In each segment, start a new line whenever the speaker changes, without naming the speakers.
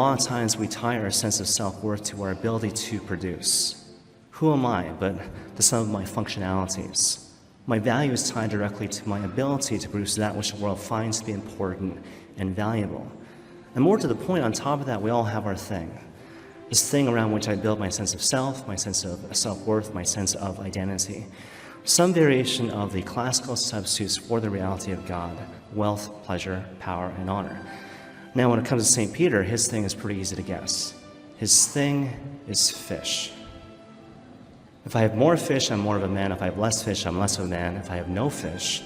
lot of times we tie our sense of self-worth to our ability to produce. Who am I but the sum of my functionalities? My value is tied directly to my ability to produce that which the world finds to be important and valuable. And more to the point, on top of that, we all have our thing. This thing around which I build my sense of self, my sense of self-worth, my sense of identity. Some variation of the classical substitutes for the reality of God: wealth, pleasure, power, and honor. Now, when it comes to St. Peter, his thing is pretty easy to guess. His thing is fish. If I have more fish, I'm more of a man. If I have less fish, I'm less of a man. If I have no fish,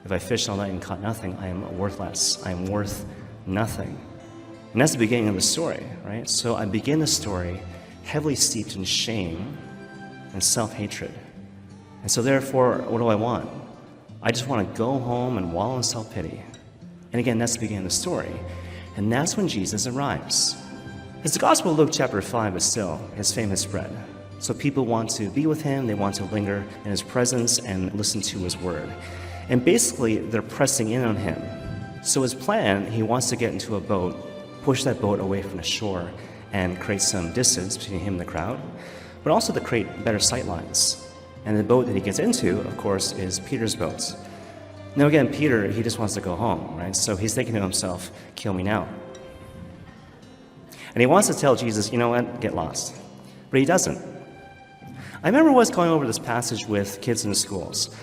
if I fished all night and caught nothing, I am worthless. I am worth nothing. And that's the beginning of the story, right? So I begin the story heavily steeped in shame and self-hatred. And so therefore, what do I want? I just want to go home and wallow in self-pity. And again, that's the beginning of the story. And that's when Jesus arrives. It's the Gospel of Luke chapter 5, but still, his fame has spread. So people want to be with him, they want to linger in his presence and listen to his word. And basically, they're pressing in on him. So his plan, he wants to get into a boat, push that boat away from the shore, and create some distance between him and the crowd, but also to create better sight lines. And the boat that he gets into, of course, is Peter's boat. Now again, Peter, he just wants to go home, right? So he's thinking to himself, kill me now. And he wants to tell Jesus, you know what, get lost. But he doesn't. I remember once going over this passage with kids in the schools.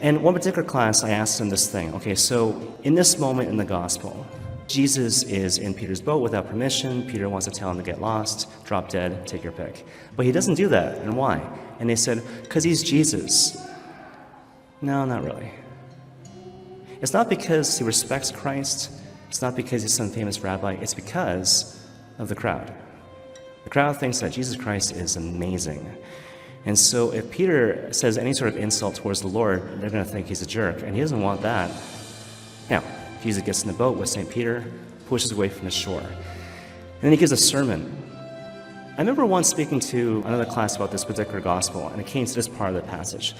And one particular class, I asked them this thing. Okay, so in this moment in the gospel, Jesus is in Peter's boat without permission. Peter wants to tell him to get lost, drop dead, take your pick. But he doesn't do that. And why? And they said, because he's Jesus. No, not really. It's not because he respects Christ. It's not because he's some famous rabbi. It's because of the crowd. The crowd thinks that Jesus Christ is amazing. And so if Peter says any sort of insult towards the Lord, they're going to think he's a jerk. And he doesn't want that. Now, Jesus gets in the boat with St. Peter, pushes away from the shore. And then he gives a sermon. I remember once speaking to another class about this particular gospel, and it came to this part of the passage.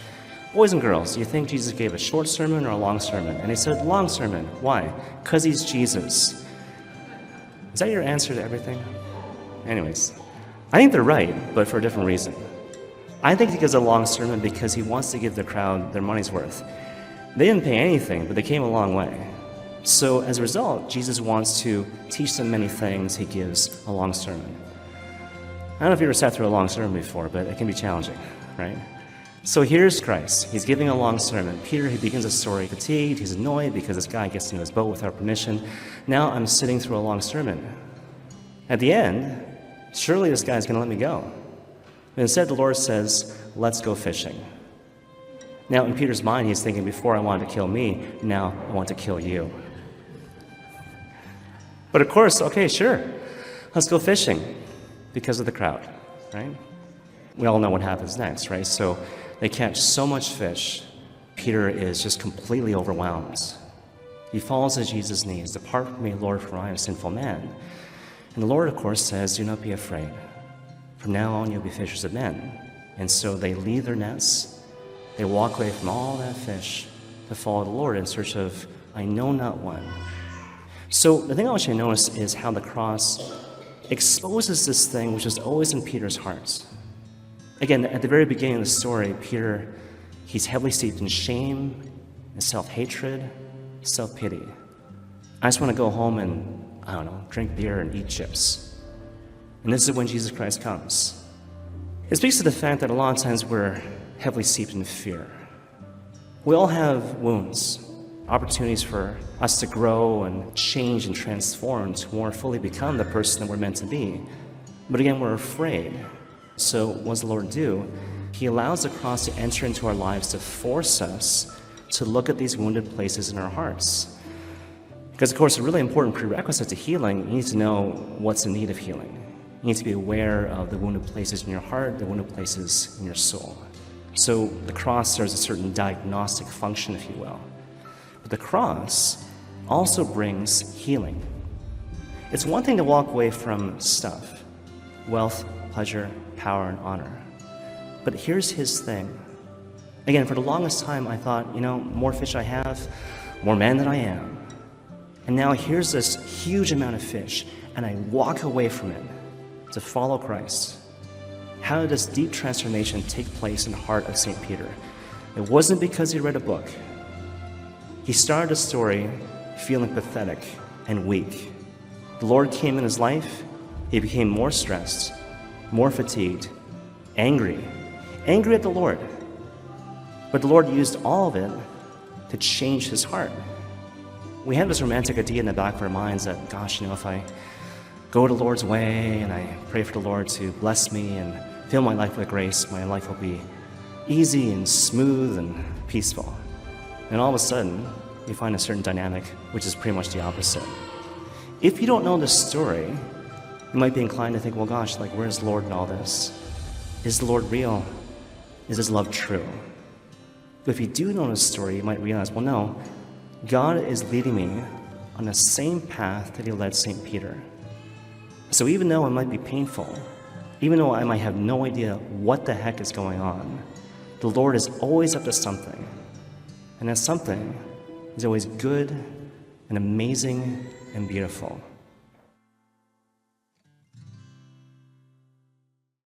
Boys and girls, do you think Jesus gave a short sermon or a long sermon? And they said, long sermon. Why? Because he's Jesus. Is that your answer to everything? Anyways, I think they're right, but for a different reason. I think he gives a long sermon because he wants to give the crowd their money's worth. They didn't pay anything, but they came a long way. So as a result, Jesus wants to teach them many things. He gives a long sermon. I don't know if you ever sat through a long sermon before, but it can be challenging, right? So here's Christ. He's giving a long sermon. Peter, he begins a story fatigued. He's annoyed because this guy gets into his boat without permission. Now I'm sitting through a long sermon. At the end, surely this guy's going to let me go. But instead, the Lord says, let's go fishing. Now, in Peter's mind, he's thinking, before I wanted to kill me, now I want to kill you. But of course, okay, sure, let's go fishing because of the crowd, right? We all know what happens next, right? So they catch so much fish, Peter is just completely overwhelmed. He falls at Jesus' knees. Depart from me, Lord, for I am a sinful man. And the Lord, of course, says, do not be afraid. From now on, you'll be fishers of men. And so they leave their nets. They walk away from all that fish to follow the Lord in search of, I know not what. So the thing I want you to notice is how the cross exposes this thing which is always in Peter's heart. Again, at the very beginning of the story, Peter, he's heavily steeped in shame and self-hatred, self-pity. I just want to go home and, I don't know, drink beer and eat chips. And this is when Jesus Christ comes. It speaks to the fact that a lot of times we're heavily steeped in fear. We all have wounds, opportunities for us to grow and change and transform to more fully become the person that we're meant to be. But again, we're afraid. So what does the Lord do? He allows the cross to enter into our lives to force us to look at these wounded places in our hearts. Because, of course, a really important prerequisite to healing, you need to know what's in need of healing. You need to be aware of the wounded places in your heart, the wounded places in your soul. So the cross serves a certain diagnostic function, if you will. But the cross also brings healing. It's one thing to walk away from stuff, wealth, pleasure, power, and honor. But here's his thing. Again, for the longest time, I thought, more fish I have, more man than I am. And now here's this huge amount of fish, and I walk away from it to follow Christ, how did this deep transformation take place in the heart of St. Peter? It wasn't because he read a book. He started a story feeling pathetic and weak. The Lord came in his life. He became more stressed, more fatigued, angry at the Lord. But the Lord used all of it to change his heart. We have this romantic idea in the back of our minds that, gosh, if I go the Lord's way and I pray for the Lord to bless me and fill my life with grace, my life will be easy and smooth and peaceful. And all of a sudden, you find a certain dynamic, which is pretty much the opposite. If you don't know this story, you might be inclined to think, well, gosh, where's the Lord in all this? Is the Lord real? Is his love true? But if you do know this story, you might realize, well, no, God is leading me on the same path that he led St. Peter. So even though it might be painful, even though I might have no idea what the heck is going on, the Lord is always up to something. And that something is always good and amazing and beautiful.